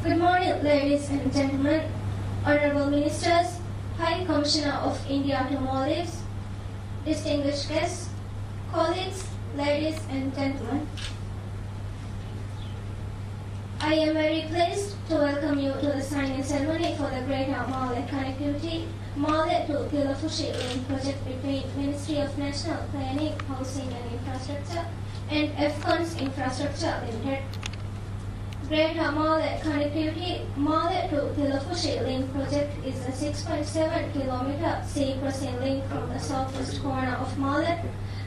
Good morning, ladies and gentlemen, honorable ministers, High Commissioner of India to Maldives, distinguished guests, colleagues, ladies and gentlemen. I am very pleased to welcome you to the signing ceremony for the Greater Malay Connectivity Malay to Thilafushi link project between Ministry of National Planning, Housing and Infrastructure and FCON's Infrastructure Limited. Greater Malay Connectivity Malay to Thilafushi link project is a 6.7 kilometer sea crossing link from the southwest corner of Malay,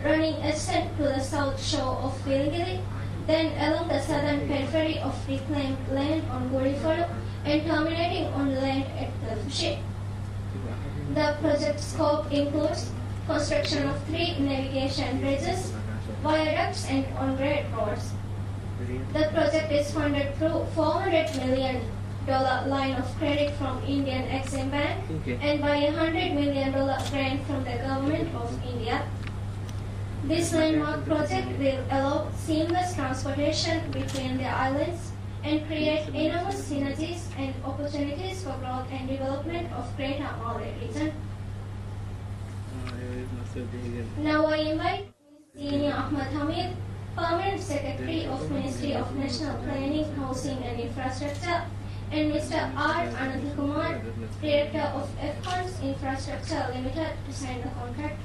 running eastern to the south shore of Pilgiri, then along the southern periphery of reclaimed land on Gurifuru and terminating on land at Thilafushi. The project scope includes construction of 3 navigation bridges, viaducts and on-grade roads. The project is funded through $400 million line of credit from Indian Exim Bank and by a $100 million grant from the Government of India. This landmark project will allow seamless transportation between the islands and create enormous synergies and opportunities for growth and development of Greater Malay region. Now I invite Senior Ahmad Hamid, Permanent Secretary of Ministry of National Planning, Housing and Infrastructure, and Mr. R. Ananthakumar, Director of FCON's Infrastructure Limited, to sign the contract.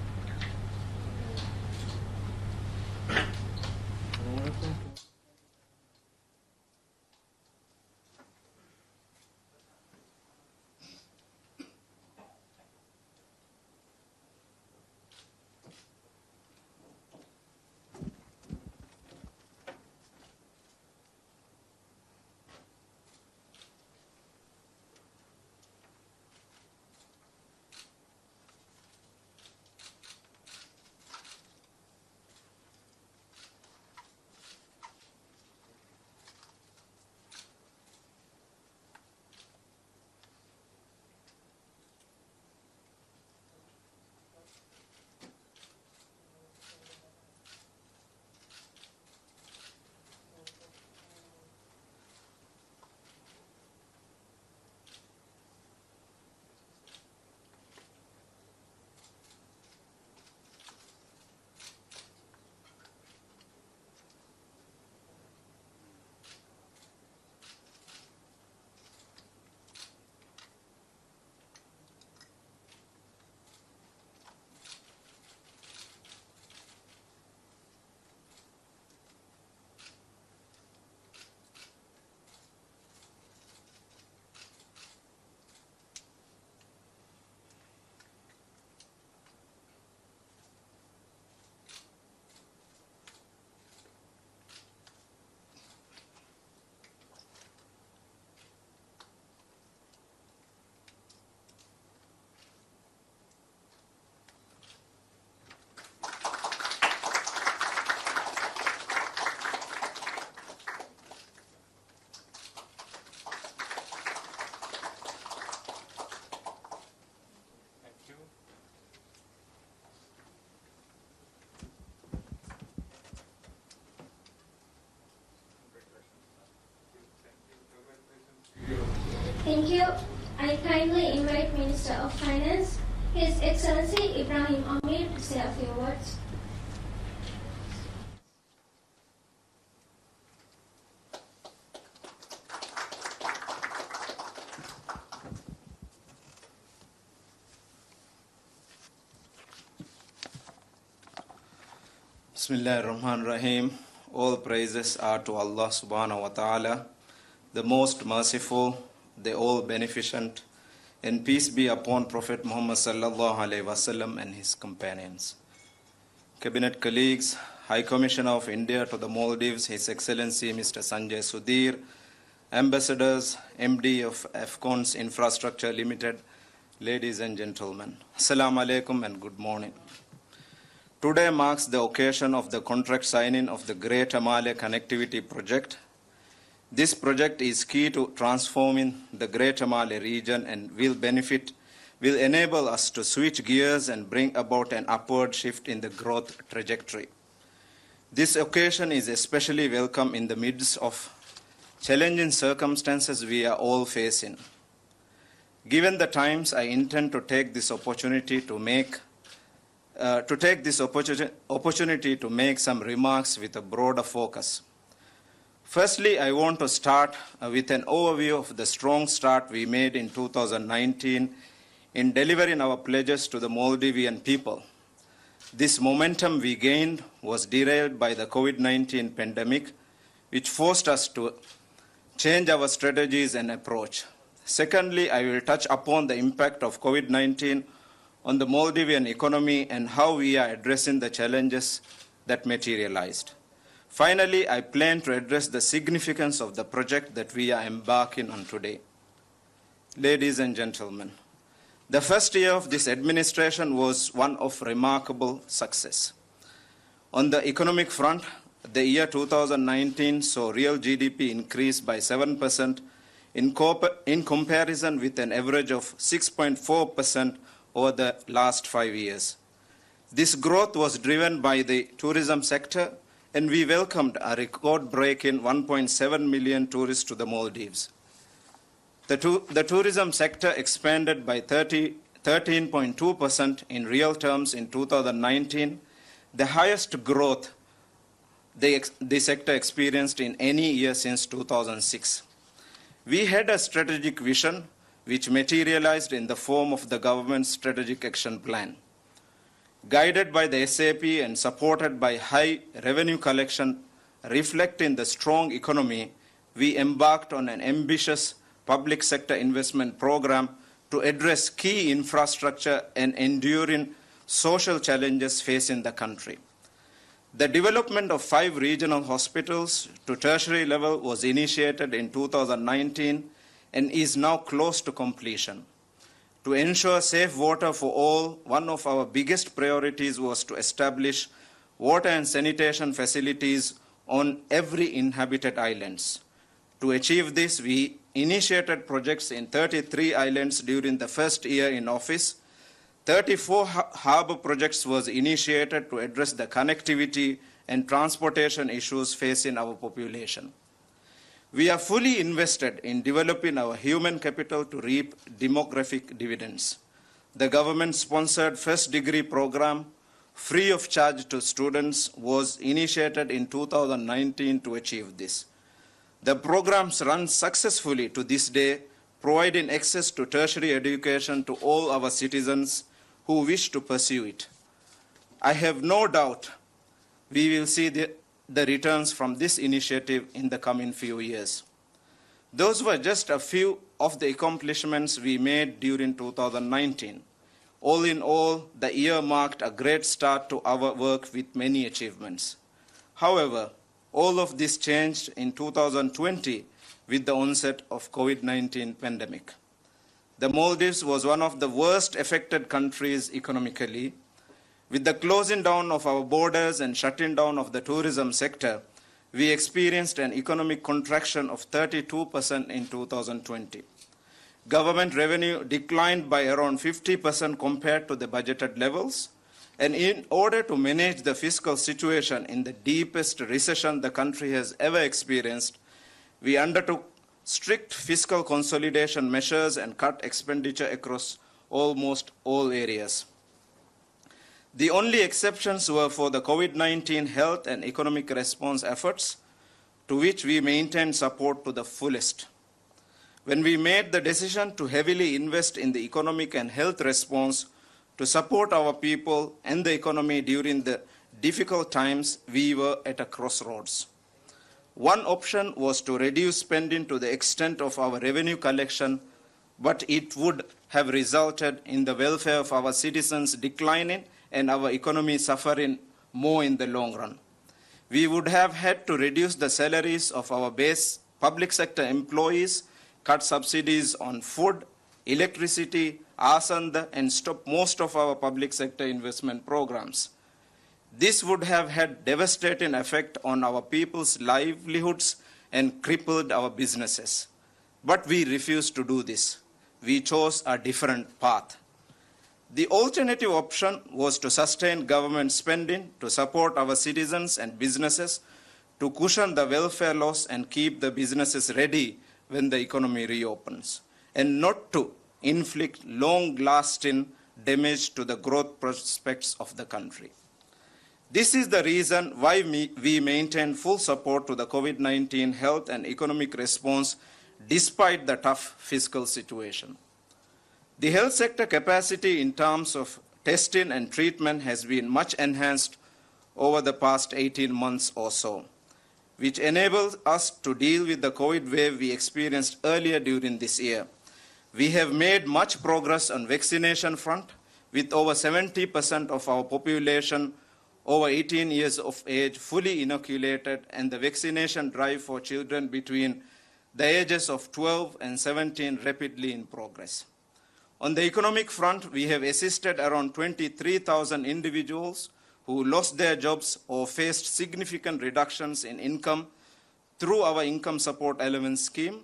Thank you. I kindly invite Minister of Finance, His Excellency Ibrahim Amir, to say a few words. Bismillahir Rahmanir Rahim. All praises are to Allah subhanahu wa ta'ala, the most merciful, the all beneficent, and peace be upon Prophet Muhammad sallallahu alaihi wasallam and his companions. Cabinet colleagues, High Commissioner of India to the Maldives, His Excellency Mr. Sanjay Sudhir, Ambassadors, MD of FCON's Infrastructure Limited, ladies and gentlemen, Assalamu alaikum and good morning. Today marks the occasion of the contract signing of the Greater Malay Connectivity Project. This project is key to transforming the Greater Malay region and will enable us to switch gears and bring about an upward shift in the growth trajectory. This occasion is especially welcome in the midst of challenging circumstances we are all facing. Given the times, I intend to take this opportunity to make some remarks with a broader focus. Firstly, I want to start with an overview of the strong start we made in 2019 in delivering our pledges to the Maldivian people. This momentum we gained was derailed by the COVID-19 pandemic, which forced us to change our strategies and approach. Secondly, I will touch upon the impact of COVID-19 on the Maldivian economy and how we are addressing the challenges that materialized. Finally, I plan to address the significance of the project that we are embarking on today. Ladies and gentlemen, the first year of this administration was one of remarkable success. On the economic front, the year 2019 saw real GDP increase by 7% in comparison with an average of 6.4% over the last 5 years. This growth was driven by the tourism sector, and we welcomed a record-breaking 1.7 million tourists to the Maldives. The tourism sector expanded by 13.2% in real terms in 2019, the highest growth the sector experienced in any year since 2006. We had a strategic vision which materialized in the form of the government's strategic action plan. Guided by the SAP and supported by high revenue collection reflecting the strong economy, we embarked on an ambitious public sector investment program to address key infrastructure and enduring social challenges facing the country. The development of 5 regional hospitals to tertiary level was initiated in 2019 and is now close to completion. To ensure safe water for all, one of our biggest priorities was to establish water and sanitation facilities on every inhabited islands. To achieve this, we initiated projects in 33 islands during the first year in office. 34 harbor projects was initiated to address the connectivity and transportation issues facing our population. We are fully invested in developing our human capital to reap demographic dividends. The government-sponsored first-degree program, free of charge to students, was initiated in 2019 to achieve this. The programs run successfully to this day, providing access to tertiary education to all our citizens who wish to pursue it. I have no doubt we will see the returns from this initiative in the coming few years. Those were just a few of the accomplishments we made during 2019. All in all, the year marked a great start to our work with many achievements. However, all of this changed in 2020 with the onset of COVID-19 pandemic. The Maldives was one of the worst affected countries economically. With the closing down of our borders and shutting down of the tourism sector, we experienced an economic contraction of 32% in 2020. Government revenue declined by around 50% compared to the budgeted levels, and in order to manage the fiscal situation in the deepest recession the country has ever experienced, we undertook strict fiscal consolidation measures and cut expenditure across almost all areas. The only exceptions were for the COVID-19 health and economic response efforts, to which we maintained support to the fullest. When we made the decision to heavily invest in the economic and health response to support our people and the economy during the difficult times, we were at a crossroads. One option was to reduce spending to the extent of our revenue collection, but it would have resulted in the welfare of our citizens declining and our economy suffering more in the long run. We would have had to reduce the salaries of our base public sector employees, cut subsidies on food, electricity, asanda, and stop most of our public sector investment programs. This would have had devastating effect on our people's livelihoods and crippled our businesses. But we refused to do this. We chose a different path. The alternative option was to sustain government spending to support our citizens and businesses, to cushion the welfare loss and keep the businesses ready when the economy reopens, and not to inflict long-lasting damage to the growth prospects of the country. This is the reason why we maintain full support to the COVID-19 health and economic response despite the tough fiscal situation. The health sector capacity in terms of testing and treatment has been much enhanced over the past 18 months or so, which enables us to deal with the COVID wave we experienced earlier during this year. We have made much progress on vaccination front, with over 70% of our population over 18 years of age fully inoculated, and the vaccination drive for children between the ages of 12 and 17 rapidly in progress. On the economic front, we have assisted around 23,000 individuals who lost their jobs or faced significant reductions in income through our income support allowance scheme.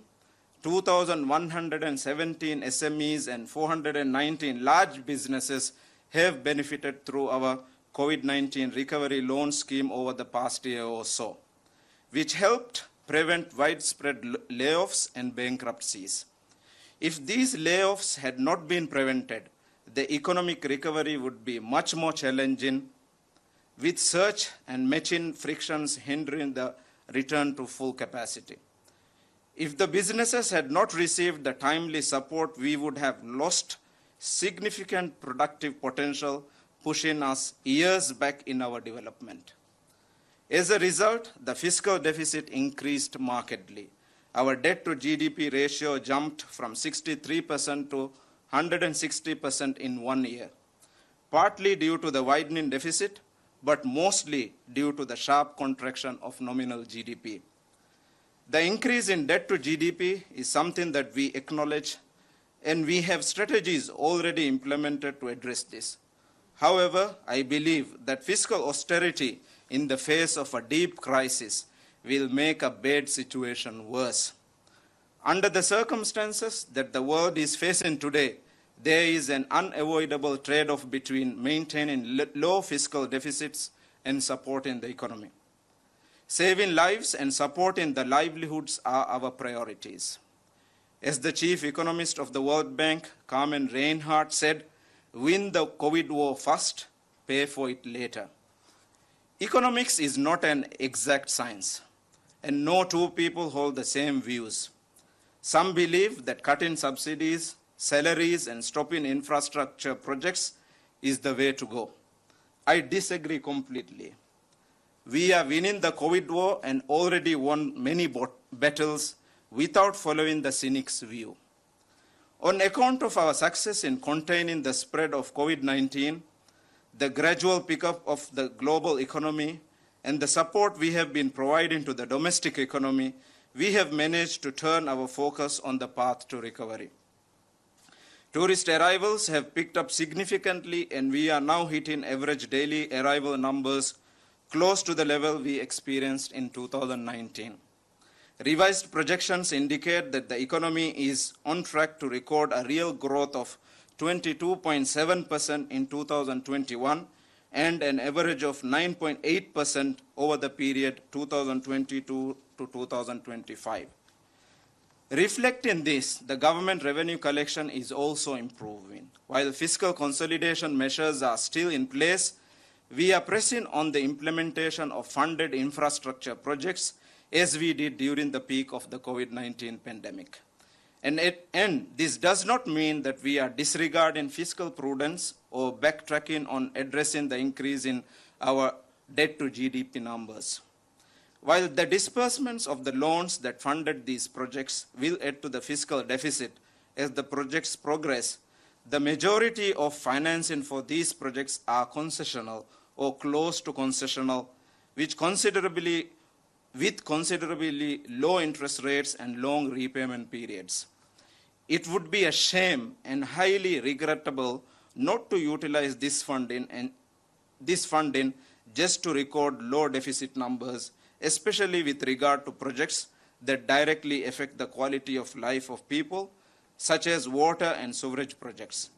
2,117 SMEs and 419 large businesses have benefited through our COVID-19 recovery loan scheme over the past year or so, which helped prevent widespread layoffs and bankruptcies. If these layoffs had not been prevented, the economic recovery would be much more challenging, with surge and matching frictions hindering the return to full capacity. If the businesses had not received the timely support, we would have lost significant productive potential, pushing us years back in our development. As a result, the fiscal deficit increased markedly. Our debt to GDP ratio jumped from 63% to 160% in 1 year, partly due to the widening deficit, but mostly due to the sharp contraction of nominal GDP. The increase in debt to GDP is something that we acknowledge, and we have strategies already implemented to address this. However, I believe that fiscal austerity in the face of a deep crisis will make a bad situation worse. Under the circumstances that the world is facing today, there is an unavoidable trade-off between maintaining low fiscal deficits and supporting the economy. Saving lives and supporting the livelihoods are our priorities. As the chief economist of the World Bank, Carmen Reinhardt, said, "Win the COVID war first, pay for it later." Economics is not an exact science, and no two people hold the same views. Some believe that cutting subsidies, salaries, and stopping infrastructure projects is the way to go. I disagree completely. We are winning the COVID war and already won many battles without following the cynic's view. On account of our success in containing the spread of COVID-19, the gradual pickup of the global economy, and the support we have been providing to the domestic economy, we have managed to turn our focus on the path to recovery. Tourist arrivals have picked up significantly, and we are now hitting average daily arrival numbers close to the level we experienced in 2019. Revised projections indicate that the economy is on track to record a real growth of 22.7% in 2021 and an average of 9.8% over the period 2022 to 2025. Reflecting this, the government revenue collection is also improving. While fiscal consolidation measures are still in place, we are pressing on the implementation of funded infrastructure projects as we did during the peak of the COVID-19 pandemic. And this does not mean that we are disregarding fiscal prudence or backtracking on addressing the increase in our debt to GDP numbers. While the disbursements of the loans that funded these projects will add to the fiscal deficit as the projects progress, the majority of financing for these projects are concessional or close to concessional, with considerably low interest rates and long repayment periods. It would be a shame and highly regrettable not to utilize this funding just to record low deficit numbers, especially with regard to projects that directly affect the quality of life of people, such as water and sewerage projects,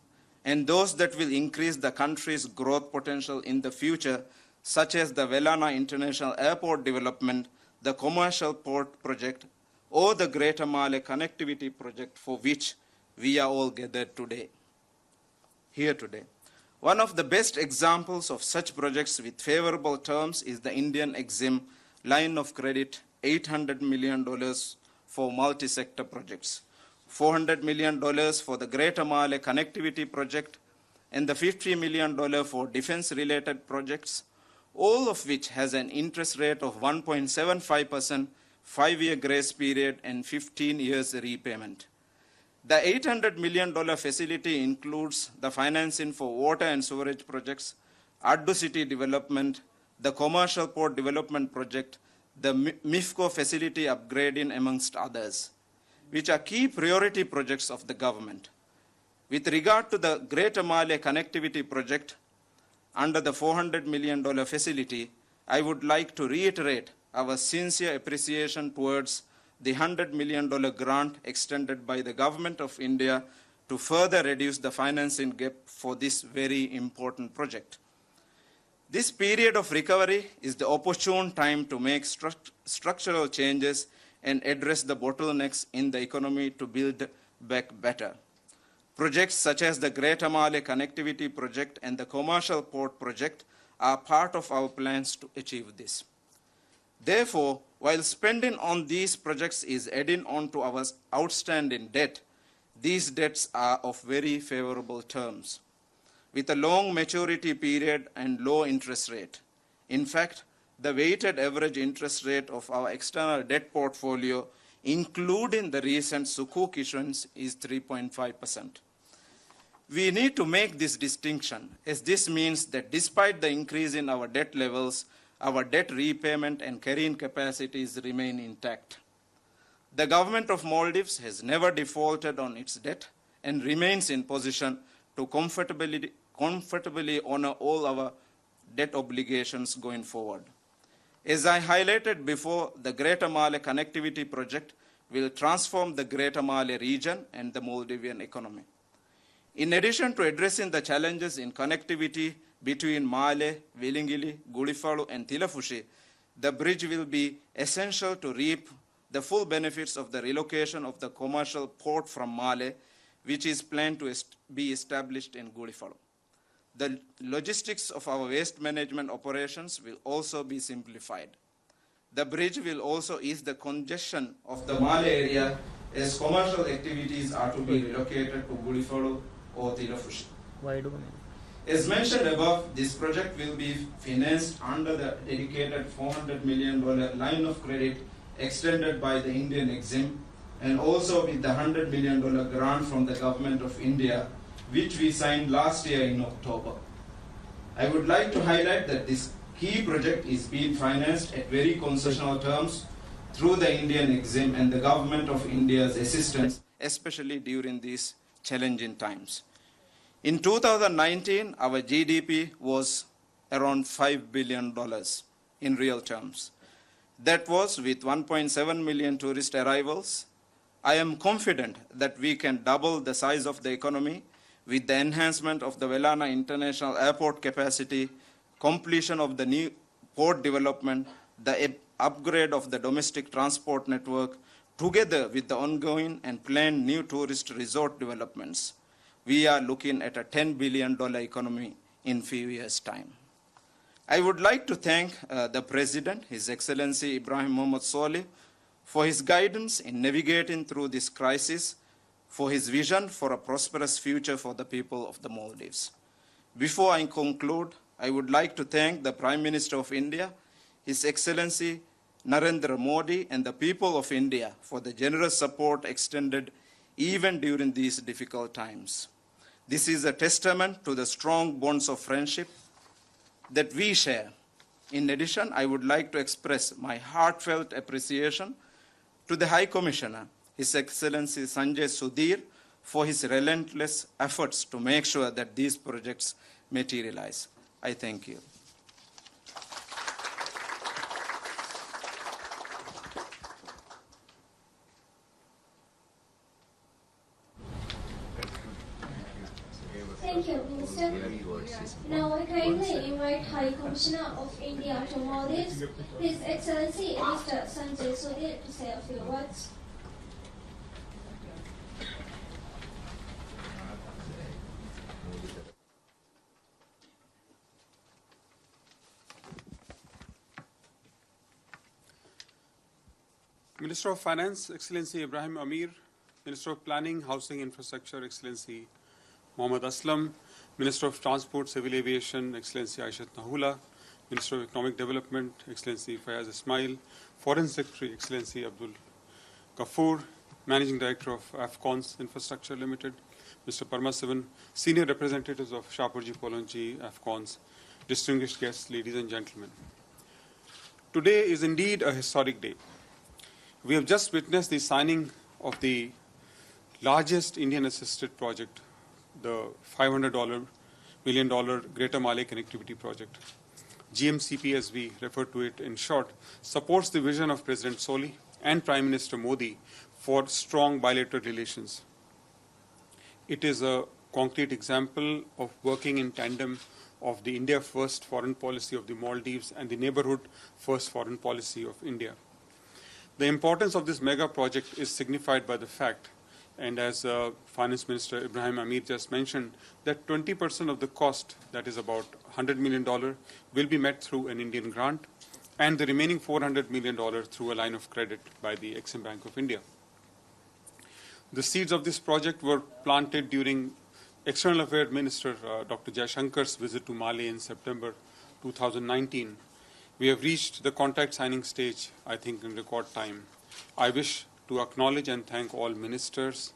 and those that will increase the country's growth potential in the future, such as the Velana International Airport development, the commercial port project, or the Greater Male connectivity project for which we are all gathered here today. One of the best examples of such projects with favorable terms is the Indian Exim line of credit, $800 million for multi-sector projects, $400 million for the Greater Male connectivity project, and the $50 million for defense-related projects, all of which has an interest rate of 1.75%, 5-year grace period, and 15 years repayment. The $800 million facility includes the financing for water and sewerage projects, Addu City development, the commercial port development project, the MIFCO facility upgrading, amongst others, which are key priority projects of the government. With regard to the Greater Male connectivity project, under the $400 million facility, I would like to reiterate our sincere appreciation towards the $100 million grant extended by the Government of India to further reduce the financing gap for this very important project. This period of recovery is the opportune time to make structural changes and address the bottlenecks in the economy to build back better. Projects such as the Greater Male connectivity project and the commercial port project are part of our plans to achieve this. Therefore, while spending on these projects is adding on to our outstanding debt, these debts are of very favorable terms, with a long maturity period and low interest rate. In fact, the weighted average interest rate of our external debt portfolio, including the recent Sukuk issuance, is 3.5%. We need to make this distinction, as this means that despite the increase in our debt levels, our debt repayment and carrying capacities remain intact. The government of Maldives has never defaulted on its debt and remains in position to comfortably honor all our debt obligations going forward. As I highlighted before, the Greater Male connectivity project will transform the Greater Male region and the Maldivian economy. In addition to addressing the challenges in connectivity between Male, Velingili, Gulifalu, and Thilafushi, the bridge will be essential to reap the full benefits of the relocation of the commercial port from Male, which is planned to be established in Gulifalu. The logistics of our waste management operations will also be simplified. The bridge will also ease the congestion of the Male area, as commercial activities are to be relocated to Gulifalu or Thilafushi. As mentioned above, this project will be financed under the dedicated $400 million line of credit extended by the Indian Exim, and also with the $100 million grant from the Government of India, which we signed last year in October. I would like to highlight that this key project is being financed at very concessional terms through the Indian Exim and the Government of India's assistance, especially during these challenging times. In 2019, our GDP was around $5 billion in real terms. That was with 1.7 million tourist arrivals. I am confident that we can double the size of the economy with the enhancement of the Velana International Airport capacity, completion of the new port development, the upgrade of the domestic transport network, together with the ongoing and planned new tourist resort developments. We are looking at a $10 billion economy in few years' time. I would like to thank the President, His Excellency Ibrahim Mohammed Solih, for his guidance in navigating through this crisis, for his vision for a prosperous future for the people of the Maldives. Before I conclude, I would like to thank the Prime Minister of India, His Excellency Narendra Modi, and the people of India for the generous support extended even during these difficult times. This is a testament to the strong bonds of friendship that we share. In addition, I would like to express my heartfelt appreciation to the High Commissioner, His Excellency Sanjay Sudhir, for his relentless efforts to make sure that these projects materialize. I thank you. Thank you, Mr. Minister. Now I kindly invite High Commissioner of India to Maldives, His Excellency Mr. Sanjay Sudhir, to say a few words. Minister of Finance, Excellency Ibrahim Amir, Minister of Planning, Housing, Infrastructure, Excellency Mohammad Aslam, Minister of Transport, Civil Aviation, Excellency Aishat Nahula, Minister of Economic Development, Excellency Fayaz Ismail, Foreign Secretary, Excellency Abdul Kafoor, Managing Director of Afcons Infrastructure Limited, Mr. Parmasivan, Senior Representatives of Shapurji Polonji Afcons, distinguished guests, ladies and gentlemen. Today is indeed a historic day. We have just witnessed the signing of the largest Indian-assisted project, the $500 million Greater Male Connectivity Project. GMCP, as we refer to it in short, supports the vision of President Soli and Prime Minister Modi for strong bilateral relations. It is a concrete example of working in tandem of the India-first foreign policy of the Maldives and the neighborhood-first foreign policy of India. The importance of this mega project is signified by the fact, and as Finance Minister Ibrahim Amir just mentioned, that 20% of the cost, that is about $100 million, will be met through an Indian grant, and the remaining $400 million through a line of credit by the Exim Bank of India. The seeds of this project were planted during External Affairs Minister Dr. Jayashankar's visit to Mali in September 2019. We have reached the contract signing stage, I think, in record time. I wish to acknowledge and thank all ministers,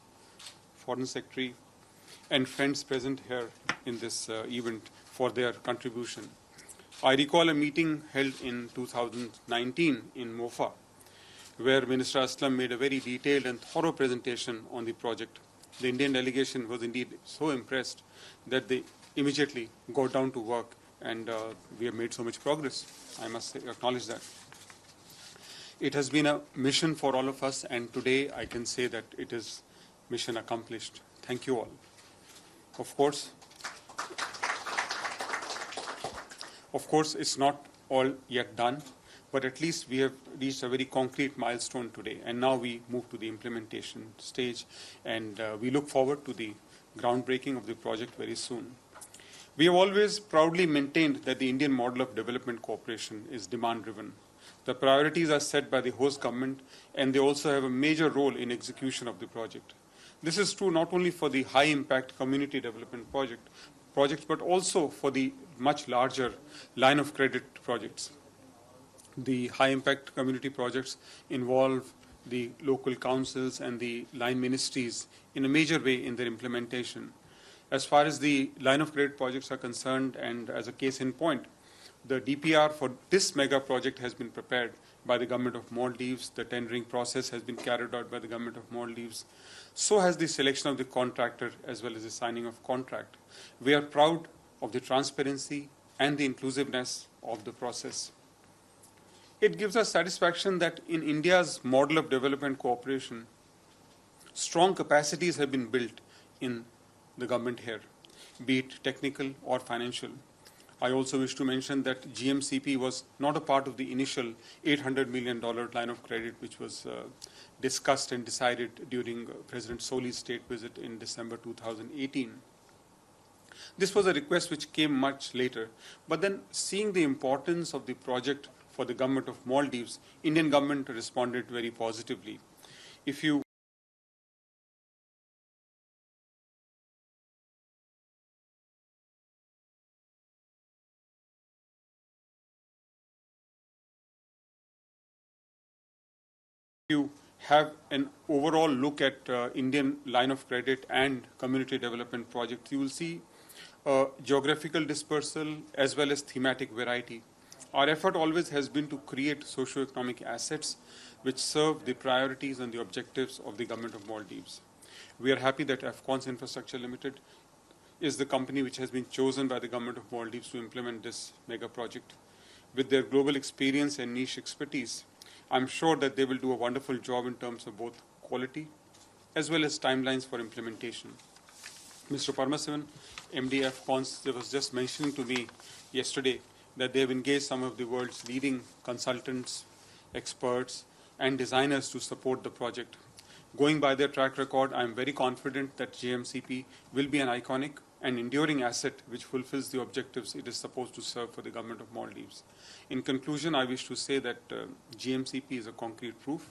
Foreign Secretary, and friends present here in this event for their contribution. I recall a meeting held in 2019 in Mofa, where Minister Aslam made a very detailed and thorough presentation on the project. The Indian delegation was indeed so impressed that they immediately got down to work, and we have made so much progress. I must acknowledge that. It has been a mission for all of us, and today I can say that it is mission accomplished. Thank you all. Of course, it's not all yet done, but at least we have reached a very concrete milestone today, and now we move to the implementation stage, and we look forward to the groundbreaking of the project very soon. We have always proudly maintained that the Indian model of development cooperation is demand-driven. The priorities are set by the host government, and they also have a major role in execution of the project. This is true not only for the high-impact community development projects, but also for the much larger line of credit projects. The high-impact community projects involve the local councils and the line ministries in a major way in their implementation. As far as the line of credit projects are concerned, and as a case in point, the DPR for this mega project has been prepared by the government of Maldives. The tendering process has been carried out by the government of Maldives. So has the selection of the contractor as well as the signing of contract. We are proud of the transparency and the inclusiveness of the process. It gives us satisfaction that in India's model of development cooperation, strong capacities have been built in the government here, be it technical or financial. I also wish to mention that GMCP was not a part of the initial $800 million line of credit which was discussed and decided during President Soli's state visit in December 2018. This was a request which came much later, but then seeing the importance of the project for the government of Maldives, Indian government responded very positively. If you have an overall look at Indian line of credit and community development projects, you will see geographical dispersal as well as thematic variety. Our effort always has been to create socio-economic assets which serve the priorities and the objectives of the government of Maldives. We are happy that Afcons Infrastructure Limited is the company which has been chosen by the government of Maldives to implement this mega project. With their global experience and niche expertise, I'm sure that they will do a wonderful job in terms of both quality as well as timelines for implementation. Mr. Parmasivan, MDF Cons, was just mentioning to me yesterday that they have engaged some of the world's leading consultants, experts, and designers to support the project. Going by their track record, I am very confident that GMCP will be an iconic and enduring asset which fulfills the objectives it is supposed to serve for the government of Maldives. In conclusion, I wish to say that GMCP is a concrete proof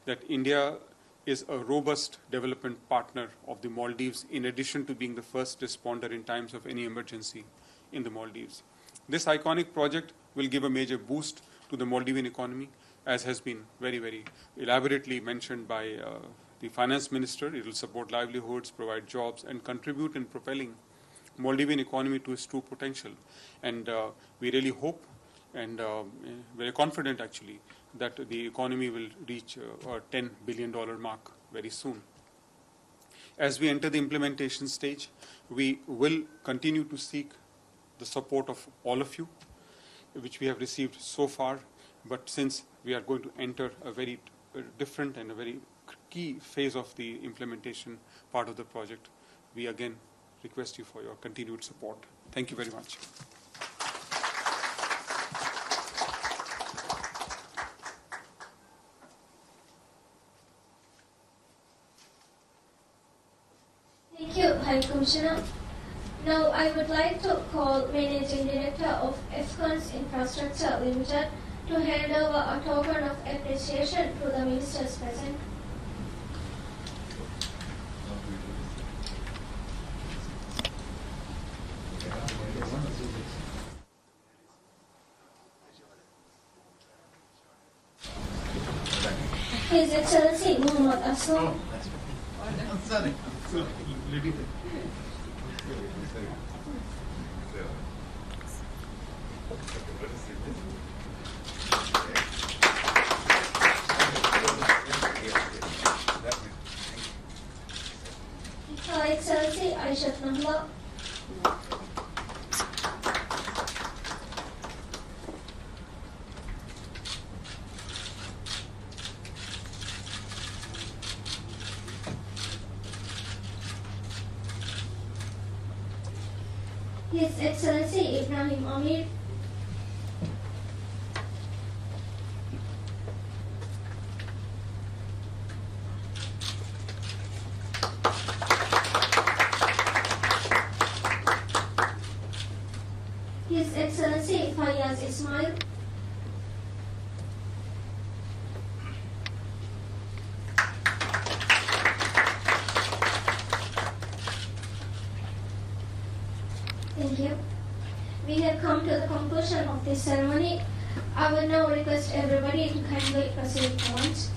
that India is a robust development partner of the Maldives, in addition to being the first responder in times of any emergency in the Maldives. This iconic project will give a major boost to the Maldivian economy, as has been very, very elaborately mentioned by the finance minister. It will support livelihoods, provide jobs, and contribute in propelling Maldivian economy to its true potential. And we really hope and very confident actually that the economy will reach a $10 billion mark very soon. As we enter the implementation stage, we will continue to seek the support of all of you, which we have received so far. But since we are going to enter a very different and a very key phase of the implementation part of the project, we again request you for your continued support. Thank you very much. Thank you, High Commissioner. Now I would like to call Managing Director of FCONS Infrastructure Limited to hand over a token of appreciation to the ministers present. His Excellency Muhammad Aslam. Her Excellency Aishatullah. His Excellency Ibrahim Amir. His Excellency Fayyaz Ismail. Thank you. We have come to the conclusion of this ceremony. I will now request everybody to kindly proceed once.